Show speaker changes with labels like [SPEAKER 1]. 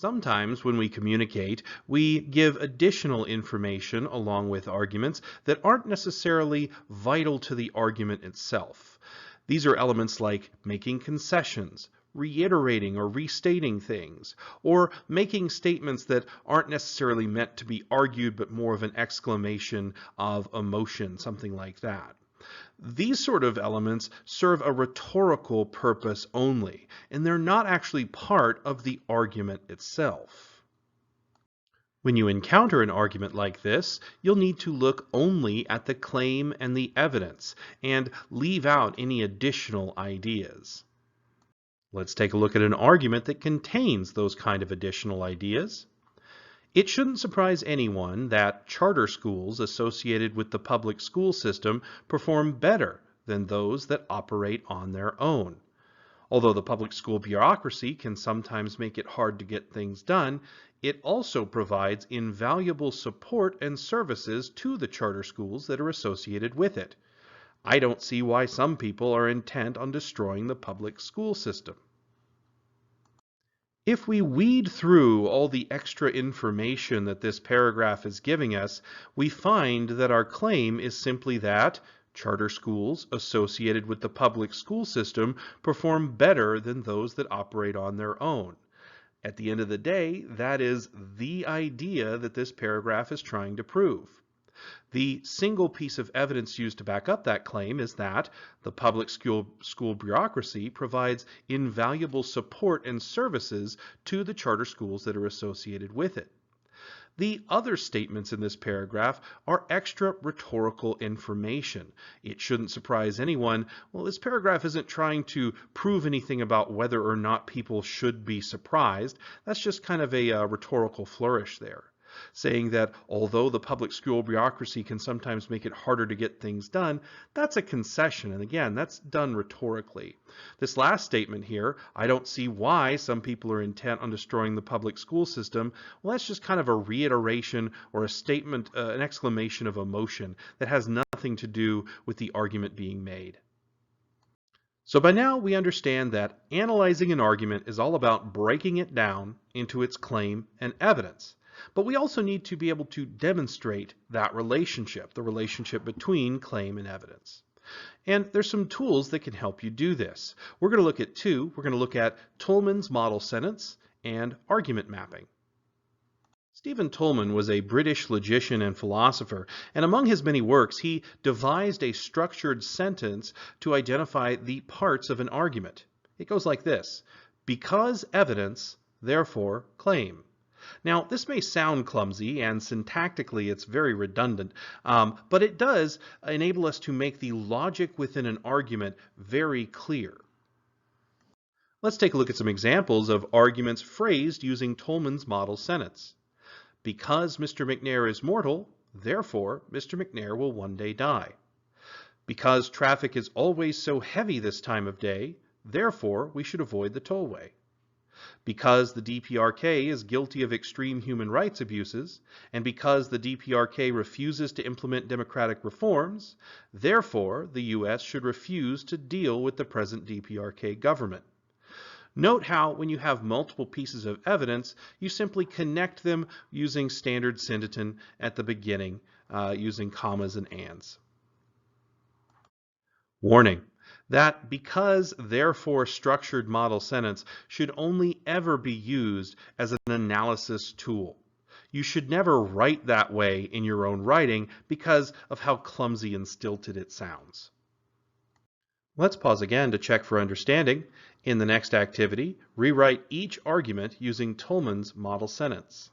[SPEAKER 1] Sometimes when we communicate, we give additional information along with arguments that aren't necessarily vital to the argument itself. These are elements like making concessions, reiterating or restating things, or making statements that aren't necessarily meant to be argued but more of an exclamation of emotion, something like that. These sort of elements serve a rhetorical purpose only, and they're not actually part of the argument itself. When you encounter an argument like this, you'll need to look only at the claim and the evidence, and leave out any additional ideas. Let's take a look at an argument that contains those kind of additional ideas. It shouldn't surprise anyone that charter schools associated with the public school system perform better than those that operate on their own. Although the public school bureaucracy can sometimes make it hard to get things done, it also provides invaluable support and services to the charter schools that are associated with it. I don't see why some people are intent on destroying the public school system. If we weed through all the extra information that this paragraph is giving us, we find that our claim is simply that charter schools associated with the public school system perform better than those that operate on their own. At the end of the day, that is the idea that this paragraph is trying to prove. The single piece of evidence used to back up that claim is that the public school bureaucracy provides invaluable support and services to the charter schools that are associated with it. The other statements in this paragraph are extra rhetorical information. It shouldn't surprise anyone. Well, this paragraph isn't trying to prove anything about whether or not people should be surprised. That's just kind of a rhetorical flourish there, saying that although the public school bureaucracy can sometimes make it harder to get things done, that's a concession. And again, that's done rhetorically. This last statement here, I don't see why some people are intent on destroying the public school system. Well, that's just kind of a reiteration or a statement, an exclamation of emotion that has nothing to do with the argument being made. So by now we understand that analyzing an argument is all about breaking it down into its claim and evidence. But we also need to be able to demonstrate that relationship, the relationship between claim and evidence. And there's some tools that can help you do this. We're going to look at two. We're going to look at Toulmin's model sentence and argument mapping. Stephen Toulmin was a British logician and philosopher, and among his many works, he devised a structured sentence to identify the parts of an argument. It goes like this: because evidence, therefore claim. Now, this may sound clumsy, and syntactically it's very redundant, but it does enable us to make the logic within an argument very clear. Let's take a look at some examples of arguments phrased using Toulmin's model sentence. Because Mr. McNair is mortal, therefore Mr. McNair will one day die. Because traffic is always so heavy this time of day, therefore we should avoid the tollway. Because the DPRK is guilty of extreme human rights abuses, and because the DPRK refuses to implement democratic reforms, therefore the U.S. should refuse to deal with the present DPRK government. Note how when you have multiple pieces of evidence, you simply connect them using standard syndeton at the beginning, using commas and ands. Warning: that because therefore structured model sentence should only ever be used as an analysis tool. You should never write that way in your own writing because of how clumsy and stilted it sounds. Let's pause again to check for understanding. In the next activity, rewrite each argument using Toulmin's model sentence.